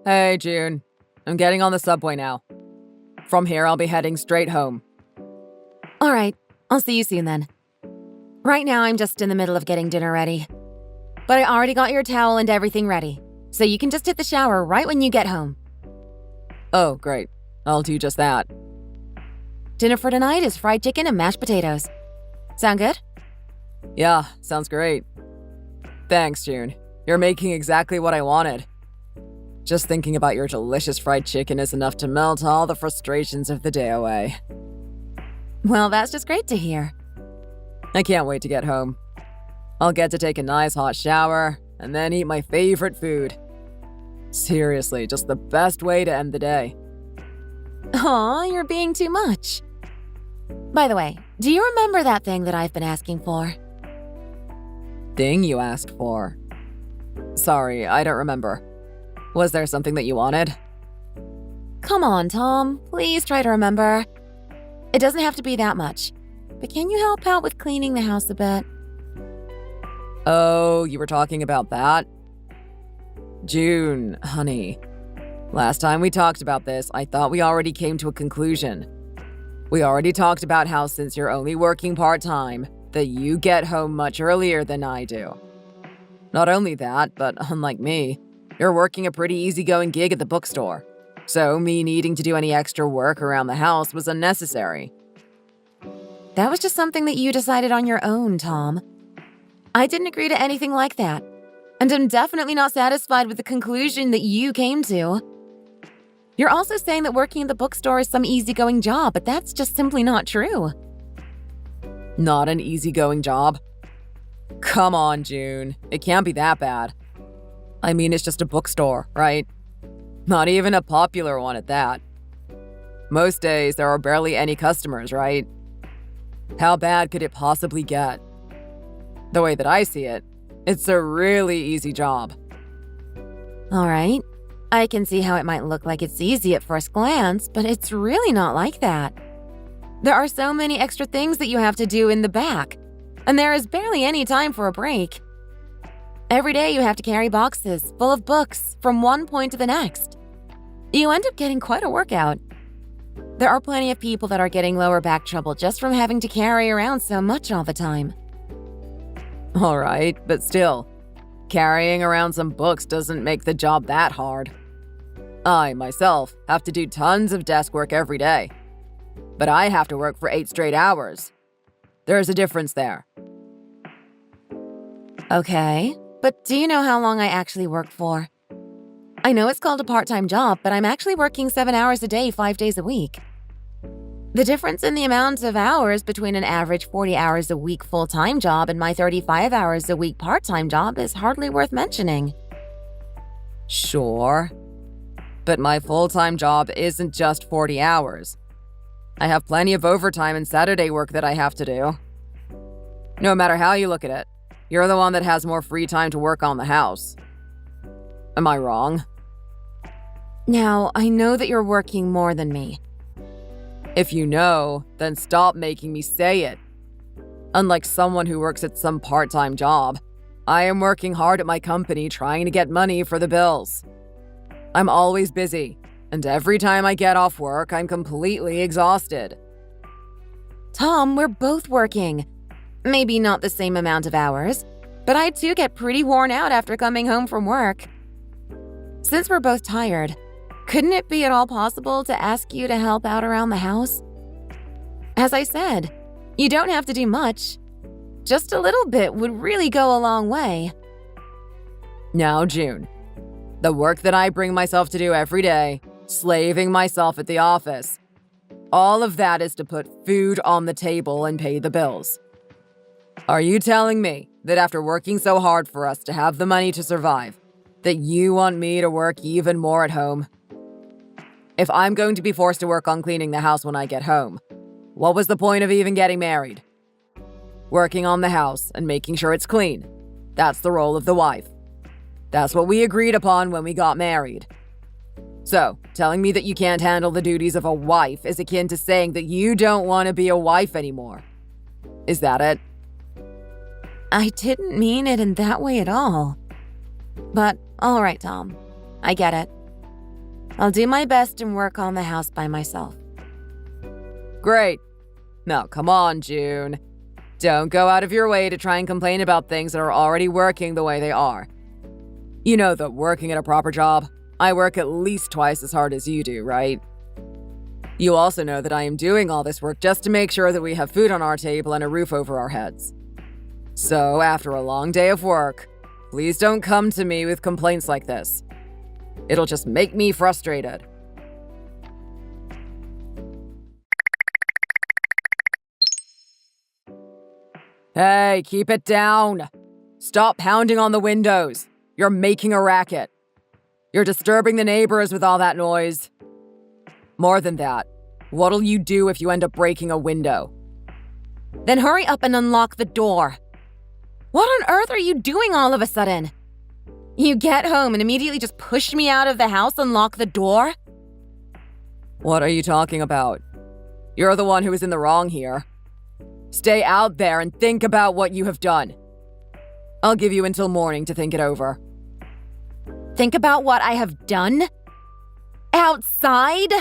Hey, June. I'm getting on the subway now. From here, I'll be heading straight home. All right, I'll see you soon then. Right now, I'm just in the middle of getting dinner ready. But I already got your towel and everything ready, so you can just hit the shower right when you get home. Oh, great. I'll do just that. Dinner for tonight is fried chicken and mashed potatoes. Sound good? Yeah, sounds great. Thanks, June. You're making exactly what I wanted. Just thinking about your delicious fried chicken is enough to melt all the frustrations of the day away. Well, that's just great to hear. I can't wait to get home. I'll get to take a nice hot shower and then eat my favorite food. Seriously, just the best way to end the day. Aw, you're being too much. By the way, do you remember that thing that I've been asking for? Thing you asked for? Sorry, I don't remember. Was there something that you wanted? Come on, Tom. Please try to remember. It doesn't have to be that much. But can you help out with cleaning the house a bit? Oh, you were talking about that? June, honey. Last time we talked about this, I thought we already came to a conclusion. We already talked about how since you're only working part-time, that you get home much earlier than I do. Not only that, but unlike me, you're working a pretty easygoing gig at the bookstore. So me needing to do any extra work around the house was unnecessary. That was just something that you decided on your own, Tom. I didn't agree to anything like that. And I'm definitely not satisfied with the conclusion that you came to. You're also saying that working at the bookstore is some easygoing job, but that's just simply not true. Not an easygoing job? Come on, June. It can't be that bad. I mean, it's just a bookstore, right? Not even a popular one at that. Most days, there are barely any customers, right? How bad could it possibly get? The way that I see it, it's a really easy job. All right. I can see how it might look like it's easy at first glance, but it's really not like that. There are so many extra things that you have to do in the back, and there is barely any time for a break. Every day you have to carry boxes full of books from one point to the next. You end up getting quite a workout. There are plenty of people that are getting lower back trouble just from having to carry around so much all the time. All right, but still, carrying around some books doesn't make the job that hard. I, myself, have to do tons of desk work every day. But I have to work for 8 straight hours. There's a difference there. Okay, but do you know how long I actually work for? I know it's called a part-time job, but I'm actually working 7 hours a day, 5 days a week. The difference in the amount of hours between an average 40 hours a week full-time job and my 35 hours a week part-time job is hardly worth mentioning. Sure. But my full-time job isn't just 40 hours. I have plenty of overtime and Saturday work that I have to do. No matter how you look at it, you're the one that has more free time to work on the house. Am I wrong? Now, I know that you're working more than me. If you know, then stop making me say it. Unlike someone who works at some part-time job, I am working hard at my company trying to get money for the bills. I'm always busy, and every time I get off work, I'm completely exhausted. Tom, we're both working. Maybe not the same amount of hours, but I too get pretty worn out after coming home from work. Since we're both tired, couldn't it be at all possible to ask you to help out around the house? As I said, you don't have to do much. Just a little bit would really go a long way. Now, June, the work that I bring myself to do every day, slaving myself at the office, all of that is to put food on the table and pay the bills. Are you telling me that after working so hard for us to have the money to survive, that you want me to work even more at home? If I'm going to be forced to work on cleaning the house when I get home, what was the point of even getting married? Working on the house and making sure it's clean. That's the role of the wife. That's what we agreed upon when we got married. So, telling me that you can't handle the duties of a wife is akin to saying that you don't want to be a wife anymore. Is that it? I didn't mean it in that way at all. But, all right, Tom. I get it. I'll do my best and work on the house by myself. Great. Now, come on, June. Don't go out of your way to try and complain about things that are already working the way they are. You know that working at a proper job, I work at least twice as hard as you do, right? You also know that I am doing all this work just to make sure that we have food on our table and a roof over our heads. So, after a long day of work, please don't come to me with complaints like this. It'll just make me frustrated. Hey, keep it down. Stop pounding on the windows. You're making a racket. You're disturbing the neighbors with all that noise. More than that, what'll you do if you end up breaking a window? Then hurry up and unlock the door. What on earth are you doing all of a sudden? You get home and immediately just push me out of the house and lock the door? What are you talking about? You're the one who is in the wrong here. Stay out there and think about what you have done. I'll give you until morning to think it over. Think about what I have done? Outside?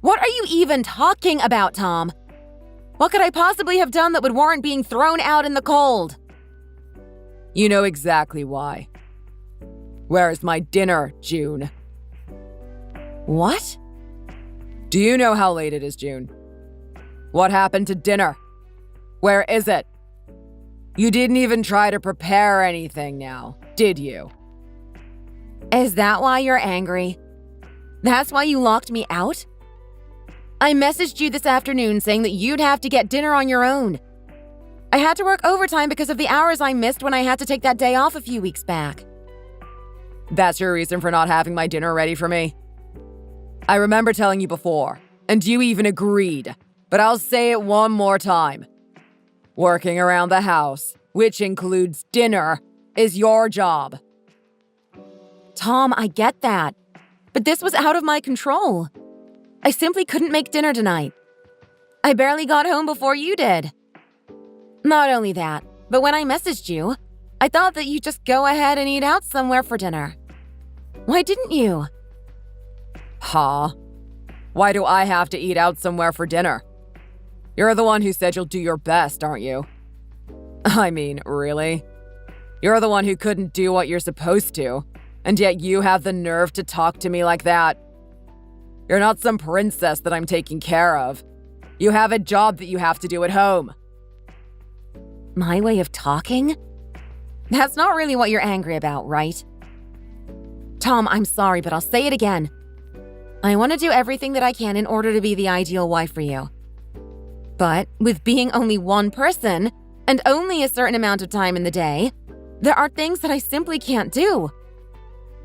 What are you even talking about, Tom? What could I possibly have done that would warrant being thrown out in the cold? You know exactly why. Where is my dinner, June? What? Do you know how late it is, June? What happened to dinner? Where is it? You didn't even try to prepare anything now, did you? Is that why you're angry? That's why you locked me out? I messaged you this afternoon saying that you'd have to get dinner on your own. I had to work overtime because of the hours I missed when I had to take that day off a few weeks back. That's your reason for not having my dinner ready for me? I remember telling you before, and you even agreed, but I'll say it one more time. Working around the house, which includes dinner, is your job. Tom, I get that, but this was out of my control. I simply couldn't make dinner tonight. I barely got home before you did. Not only that, but when I messaged you, I thought that you'd just go ahead and eat out somewhere for dinner. Why didn't you? Huh? Why do I have to eat out somewhere for dinner? You're the one who said you'll do your best, aren't you? I mean, really? You're the one who couldn't do what you're supposed to, and yet you have the nerve to talk to me like that. You're not some princess that I'm taking care of. You have a job that you have to do at home. My way of talking? That's not really what you're angry about, right? Tom, I'm sorry, but I'll say it again. I want to do everything that I can in order to be the ideal wife for you. But with being only one person, and only a certain amount of time in the day, there are things that I simply can't do.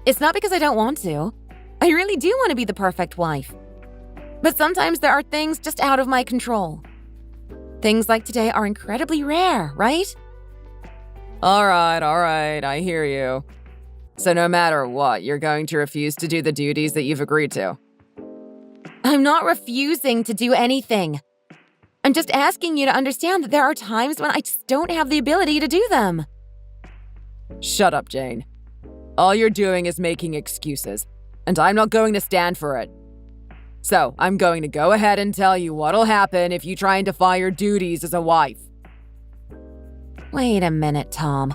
It's not because I don't want to. I really do want to be the perfect wife. But sometimes there are things just out of my control. Things like today are incredibly rare, right? All right, I hear you. So no matter what, you're going to refuse to do the duties that you've agreed to. I'm not refusing to do anything. I'm just asking you to understand that there are times when I just don't have the ability to do them. Shut up, Jane. All you're doing is making excuses, and I'm not going to stand for it. So, I'm going to go ahead and tell you what'll happen if you try and defy your duties as a wife. Wait a minute, Tom.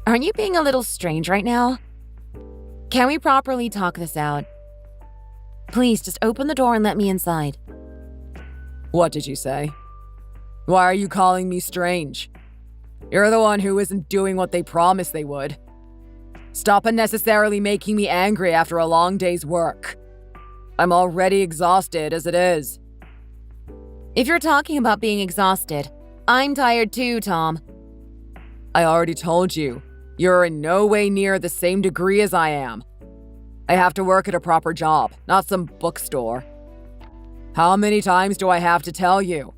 Aren't you being a little strange right now? Can we properly talk this out? Please, just open the door and let me inside. What did you say? Why are you calling me strange? You're the one who isn't doing what they promised they would. Stop unnecessarily making me angry after a long day's work. I'm already exhausted as it is. If you're talking about being exhausted, I'm tired too, Tom. I already told you, you're in no way near the same degree as I am. I have to work at a proper job, not some bookstore. How many times do I have to tell you?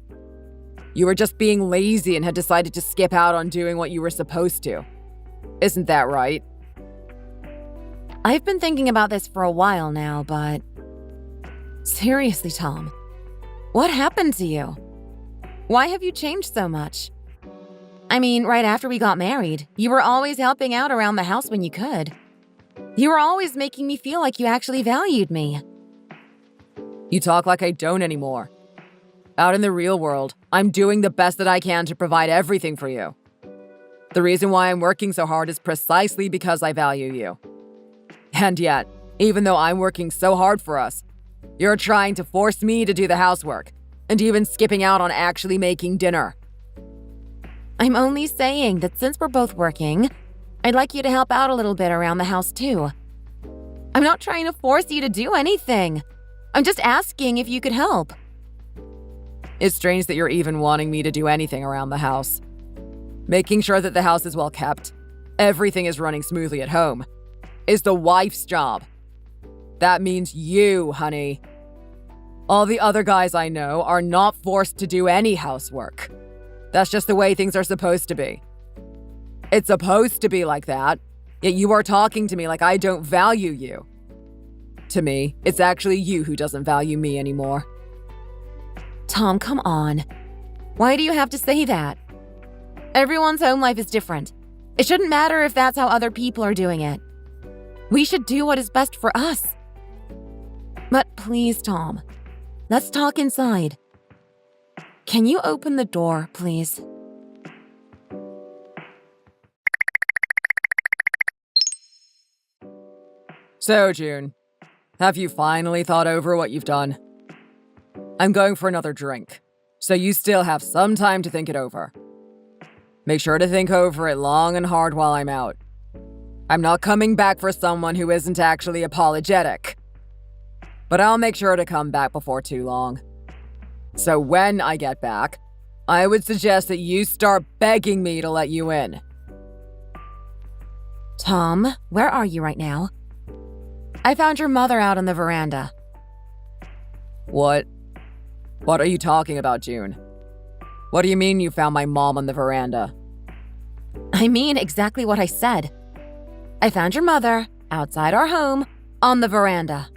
You were just being lazy and had decided to skip out on doing what you were supposed to. Isn't that right? I've been thinking about this for a while now, but... Seriously, Tom, what happened to you? Why have you changed so much? I mean, right after we got married, you were always helping out around the house when you could. You were always making me feel like you actually valued me. You talk like I don't anymore. Out in the real world, I'm doing the best that I can to provide everything for you. The reason why I'm working so hard is precisely because I value you. And yet, even though I'm working so hard for us, you're trying to force me to do the housework, and even skipping out on actually making dinner. I'm only saying that since we're both working, I'd like you to help out a little bit around the house too. I'm not trying to force you to do anything. I'm just asking if you could help. It's strange that you're even wanting me to do anything around the house. Making sure that the house is well kept, everything is running smoothly at home, is the wife's job. That means you, honey. All the other guys I know are not forced to do any housework. That's just the way things are supposed to be. It's supposed to be like that, yet you are talking to me like I don't value you. To me, it's actually you who doesn't value me anymore. Tom, come on. Why do you have to say that? Everyone's home life is different. It shouldn't matter if that's how other people are doing it. We should do what is best for us. But please, Tom, let's talk inside. Can you open the door, please? So, June, have you finally thought over what you've done? I'm going for another drink, so you still have some time to think it over. Make sure to think over it long and hard while I'm out. I'm not coming back for someone who isn't actually apologetic. But I'll make sure to come back before too long. So when I get back, I would suggest that you start begging me to let you in. Tom, where are you right now? I found your mother out on the veranda. What? What are you talking about, June? What do you mean you found my mom on the veranda? I mean exactly what I said. I found your mother outside our home on the veranda.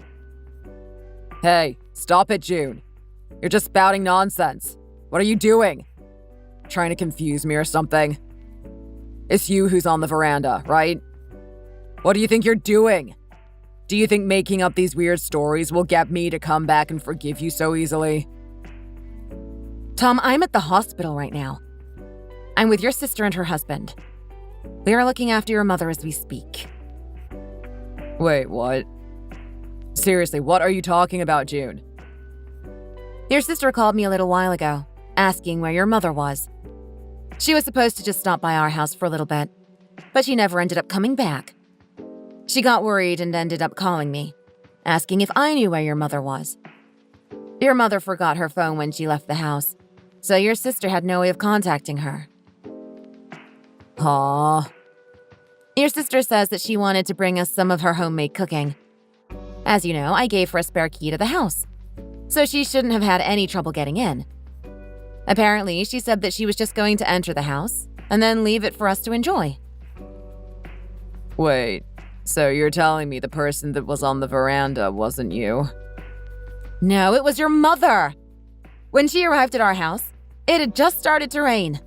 Hey, stop it, June. You're just spouting nonsense. What are you doing? Trying to confuse me or something? It's you who's on the veranda, right? What do you think you're doing? Do you think making up these weird stories will get me to come back and forgive you so easily? Tom, I'm at the hospital right now. I'm with your sister and her husband. We are looking after your mother as we speak. Wait, what? Seriously, what are you talking about, June? Your sister called me a little while ago, asking where your mother was. She was supposed to just stop by our house for a little bit, but she never ended up coming back. She got worried and ended up calling me, asking if I knew where your mother was. Your mother forgot her phone when she left the house, so your sister had no way of contacting her. Aw. Your sister says that she wanted to bring us some of her homemade cooking. As you know, I gave her a spare key to the house, so she shouldn't have had any trouble getting in. Apparently, she said that she was just going to enter the house and then leave it for us to enjoy. Wait, so you're telling me the person that was on the veranda wasn't you? No, it was your mother. When she arrived at our house, it had just started to rain.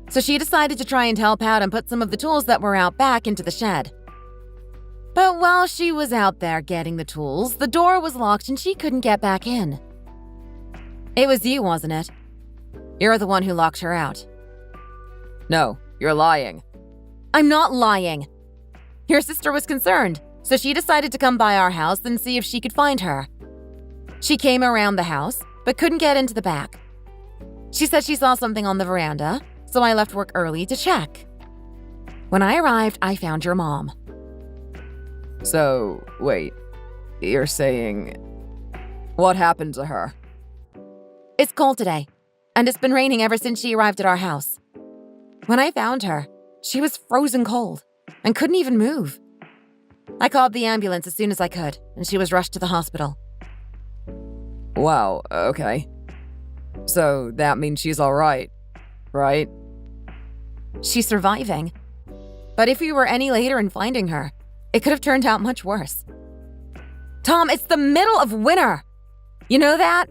So she decided to try and help out and put some of the tools that were out back into the shed. But while she was out there getting the tools, the door was locked and she couldn't get back in. It was you, wasn't it? You're the one who locked her out. No, you're lying. I'm not lying. Your sister was concerned, so she decided to come by our house and see if she could find her. She came around the house, but couldn't get into the back. She said she saw something on the veranda, so I left work early to check. When I arrived, I found your mom. So, wait, you're saying... What happened to her? It's cold today, and it's been raining ever since she arrived at our house. When I found her, she was frozen cold and couldn't even move. I called the ambulance as soon as I could, and she was rushed to the hospital. Wow, okay. So that means she's alright, right? She's surviving. But if we were any later in finding her, it could have turned out much worse. Tom, it's the middle of winter. You know that?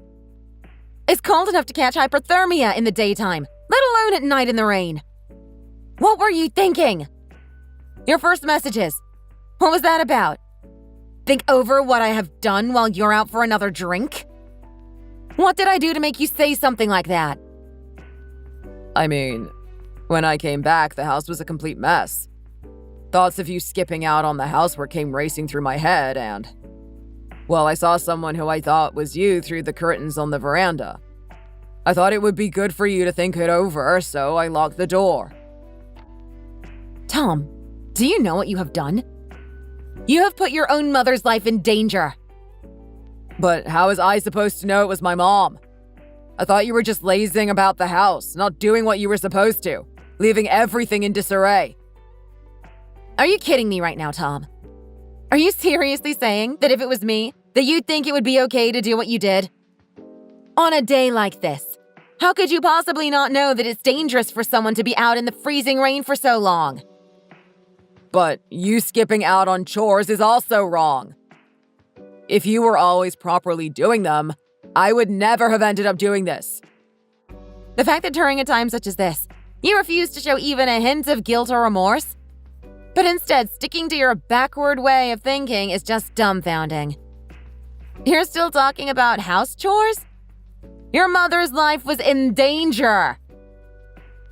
It's cold enough to catch hypothermia in the daytime, let alone at night in the rain. What were you thinking? Your first message is, What was that about? Think over what I have done while you're out for another drink? What did I do to make you say something like that? I mean, when I came back, the house was a complete mess. Thoughts of you skipping out on the housework came racing through my head and, well, I saw someone who I thought was you through the curtains on the veranda. I thought it would be good for you to think it over, so I locked the door. Tom, do you know what you have done? You have put your own mother's life in danger. But how was I supposed to know it was my mom? I thought you were just lazing about the house, not doing what you were supposed to, leaving everything in disarray. Are you kidding me right now, Tom? Are you seriously saying that if it was me, that you'd think it would be okay to do what you did? On a day like this, how could you possibly not know that it's dangerous for someone to be out in the freezing rain for so long? But you skipping out on chores is also wrong. If you were always properly doing them, I would never have ended up doing this. The fact that during a time such as this, you refuse to show even a hint of guilt or remorse, but instead sticking to your backward way of thinking is just dumbfounding. You're still talking about house chores? Your mother's life was in danger.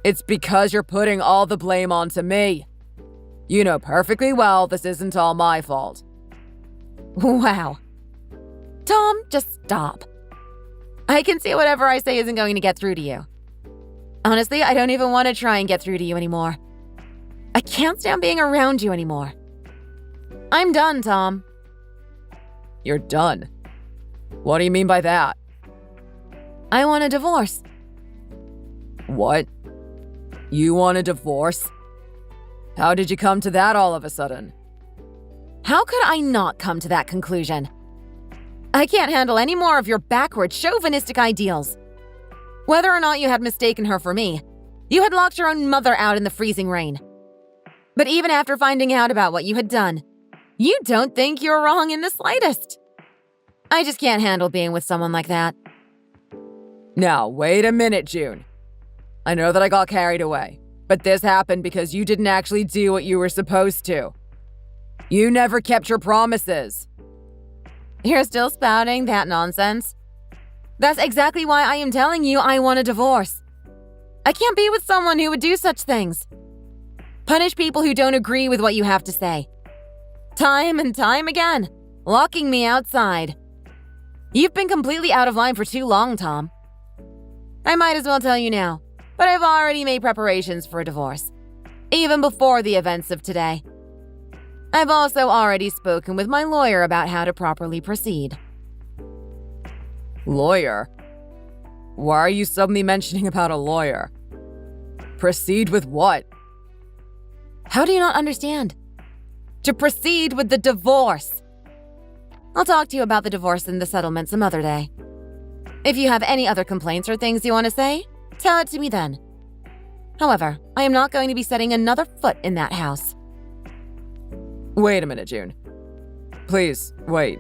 It's because you're putting all the blame onto me. You know perfectly well this isn't all my fault. Wow. Tom, just stop. I can see whatever I say isn't going to get through to you. Honestly, I don't even want to try and get through to you anymore. I can't stand being around you anymore. I'm done, Tom. You're done? What do you mean by that? I want a divorce. What? You want a divorce? How did you come to that all of a sudden? How could I not come to that conclusion? I can't handle any more of your backward, chauvinistic ideals. Whether or not you had mistaken her for me, you had locked your own mother out in the freezing rain. But even after finding out about what you had done, you don't think you're wrong in the slightest. I just can't handle being with someone like that. Now, wait a minute, June. I know that I got carried away, but this happened because you didn't actually do what you were supposed to. You never kept your promises. You're still spouting that nonsense? That's exactly why I am telling you I want a divorce. I can't be with someone who would do such things. Punish people who don't agree with what you have to say. Time and time again, locking me outside. You've been completely out of line for too long, Tom. I might as well tell you now, but I've already made preparations for a divorce, even before the events of today. I've also already spoken with my lawyer about how to properly proceed. Lawyer? Why are you suddenly mentioning about a lawyer? Proceed with what? How do you not understand? To proceed with the divorce. I'll talk to you about the divorce and the settlement some other day. If you have any other complaints or things you want to say, tell it to me then. However, I am not going to be setting another foot in that house. Wait a minute, June. Please, wait.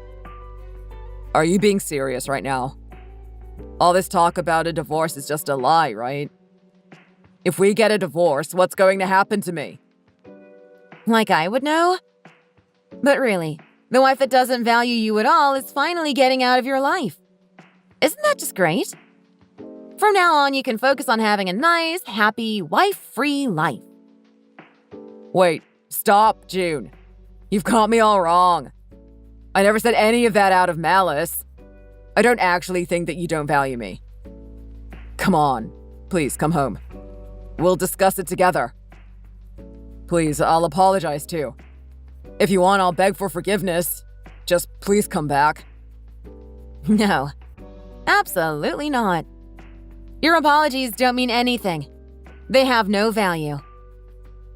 Are you being serious right now? All this talk about a divorce is just a lie, right? If we get a divorce, what's going to happen to me? Like I would know? But really, the wife that doesn't value you at all is finally getting out of your life. Isn't that just great? From now on, you can focus on having a nice, happy, wife-free life. Wait, stop, June. You've got me all wrong. I never said any of that out of malice. I don't actually think that you don't value me. Come on, please come home. We'll discuss it together. Please, I'll apologize too. If you want, I'll beg for forgiveness. Just please come back. No, absolutely not. Your apologies don't mean anything. They have no value.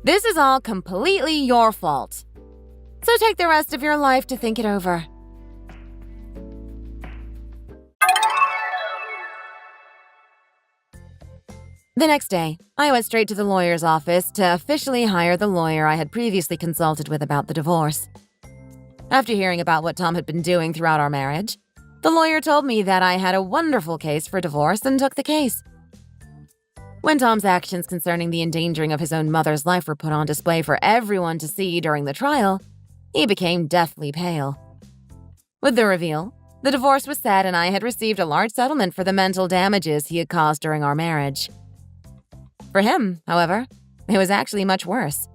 This is all completely your fault. So take the rest of your life to think it over. The next day, I went straight to the lawyer's office to officially hire the lawyer I had previously consulted with about the divorce. After hearing about what Tom had been doing throughout our marriage, the lawyer told me that I had a wonderful case for divorce and took the case. When Tom's actions concerning the endangering of his own mother's life were put on display for everyone to see during the trial, He became deathly pale. With the reveal, the divorce was set and I had received a large settlement for the mental damages he had caused during our marriage. For him, however, it was actually much worse.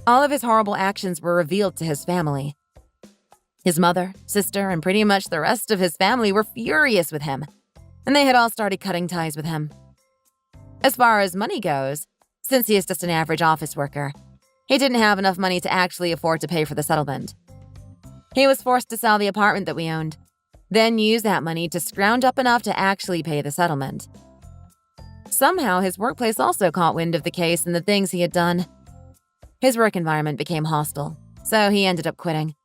All of his horrible actions were revealed to his family. His mother, sister, and pretty much the rest of his family were furious with him, and they had all started cutting ties with him. As far as money goes, since he is just an average office worker, he didn't have enough money to actually afford to pay for the settlement. He was forced to sell the apartment that we owned, then use that money to scrounge up enough to actually pay the settlement. Somehow, his workplace also caught wind of the case and the things he had done. His work environment became hostile, so he ended up quitting.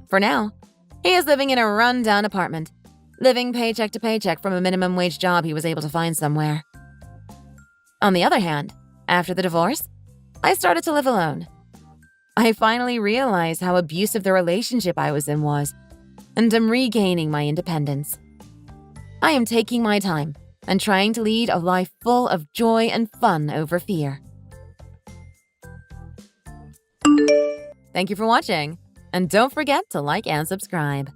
For now, he is living in a run-down apartment, living paycheck to paycheck from a minimum wage job he was able to find somewhere. On the other hand, after the divorce, I started to live alone. I finally realized how abusive the relationship I was in was, and am regaining my independence. I am taking my time and trying to lead a life full of joy and fun over fear. Thank you for watching, and don't forget to like and subscribe.